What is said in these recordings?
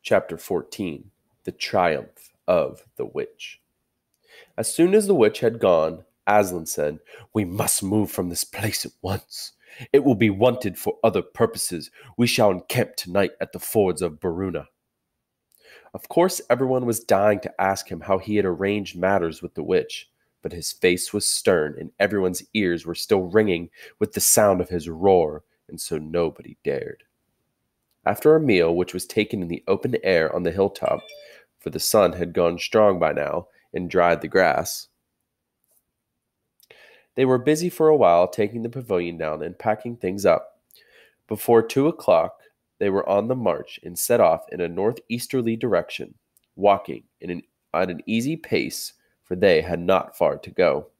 Chapter 14. The Triumph of the Witch. As soon as the witch had gone, Aslan said, "We must move from this place at once. It will be wanted for other purposes. We shall encamp tonight at the fords of Baruna." Of course, everyone was dying to ask him how he had arranged matters with the witch, but his face was stern and everyone's ears were still ringing with the sound of his roar, and so nobody dared. After a meal which was taken in the open air on the hilltop, for the sun had gone strong by now and dried the grass, they were busy for a while taking the pavilion down and packing things up. Before 2 o'clock, they were on the march and set off in a northeasterly direction, walking at an easy pace, for they had not far to go.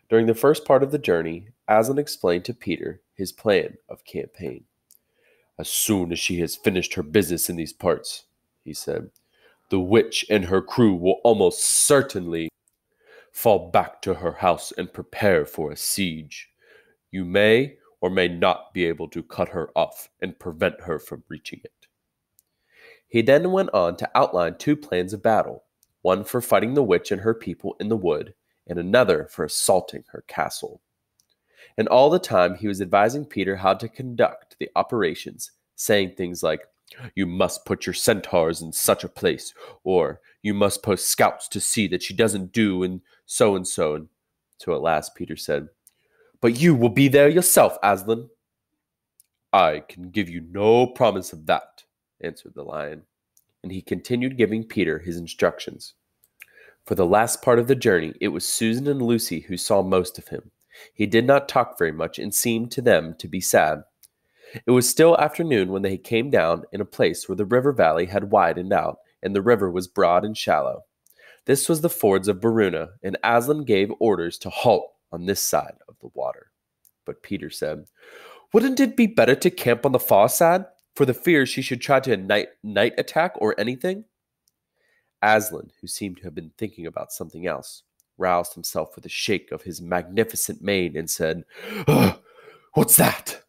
During the first part of the journey, Aslan explained to Peter his plan of campaign. "As soon as she has finished her business in these parts," he said, "the witch and her crew will almost certainly fall back to her house and prepare for a siege. You may or may not be able to cut her off and prevent her from reaching it." He then went on to outline 2 plans of battle, one for fighting the witch and her people in the wood, and another for assaulting her castle. And all the time he was advising Peter how to conduct the operations, saying things like, "You must put your centaurs in such a place," or "You must post scouts to see that she doesn't do and so and so. And so at last Peter said, "But you will be there yourself, Aslan." "I can give you no promise of that," answered the lion, and he continued giving Peter his instructions. For the last part of the journey, it was Susan and Lucy who saw most of him. He did not talk very much and seemed to them to be sad. It was still afternoon when they came down in a place where the river valley had widened out, and the river was broad and shallow. This was the fords of Baruna, and Aslan gave orders to halt on this side of the water. But Peter said, "Wouldn't it be better to camp on the far side, for the fear she should try to night attack or anything?" Aslan, who seemed to have been thinking about something else, roused himself with a shake of his magnificent mane and said, "What's that?"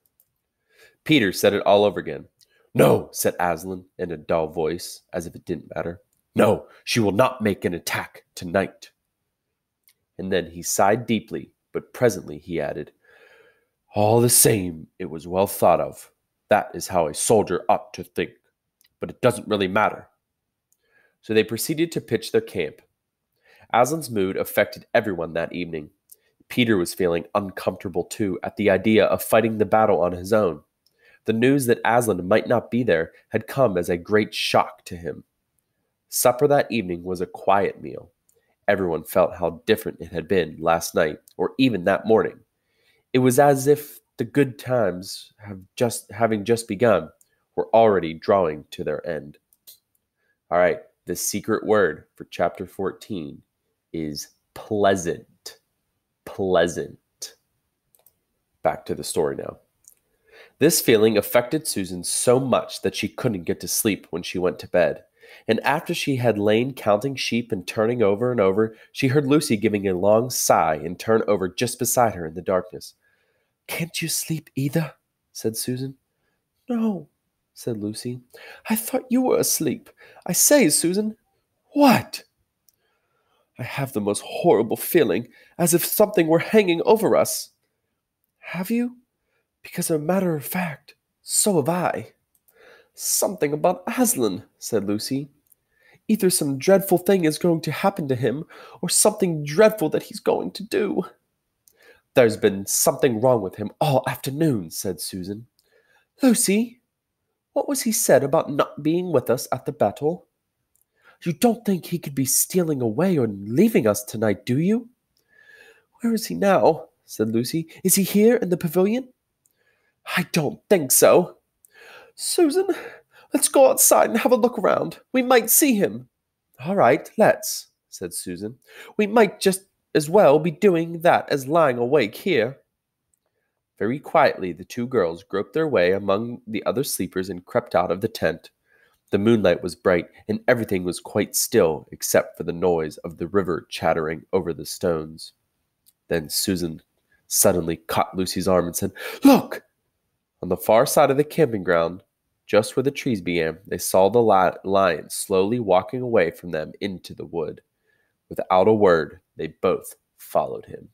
Peter said it all over again. "No," said Aslan in a dull voice, as if it didn't matter. "No, she will not make an attack tonight." And then he sighed deeply, but presently he added, "All the same, it was well thought of. That is how a soldier ought to think. But it doesn't really matter." So they proceeded to pitch their camp. Aslan's mood affected everyone that evening. Peter was feeling uncomfortable too at the idea of fighting the battle on his own. The news that Aslan might not be there had come as a great shock to him. Supper that evening was a quiet meal. Everyone felt how different it had been last night, or even that morning. It was as if the good times, having just begun, were already drawing to their end. All right, the secret word for chapter 14 is pleasant. Pleasant. Back to the story now. This feeling affected Susan so much that she couldn't get to sleep when she went to bed. And after she had lain counting sheep and turning over and over, she heard Lucy giving a long sigh and turn over just beside her in the darkness. "Can't you sleep either?" said Susan. "No," said Lucy. "I thought you were asleep. I say, Susan." "What?" "I have the most horrible feeling, as if something were hanging over us." "Have you? Because, as a matter of fact, so have I." "Something about Aslan," said Lucy. "Either some dreadful thing is going to happen to him, or something dreadful that he's going to do." "There's been something wrong with him all afternoon," said Susan. "Lucy, what was he said about not being with us at the battle?" "You don't think he could be stealing away or leaving us tonight, do you?" "Where is he now?" said Lucy. "Is he here in the pavilion?" "I don't think so." "Susan, let's go outside and have a look around. We might see him." "All right, let's," said Susan. "We might just as well be doing that as lying awake here." Very quietly, the 2 girls groped their way among the other sleepers and crept out of the tent. The moonlight was bright, and everything was quite still except for the noise of the river chattering over the stones. Then Susan suddenly caught Lucy's arm and said, "Look!" On the far side of the camping ground, Just where the trees began, they saw the lion slowly walking away from them into the wood. Without a word, they both followed him.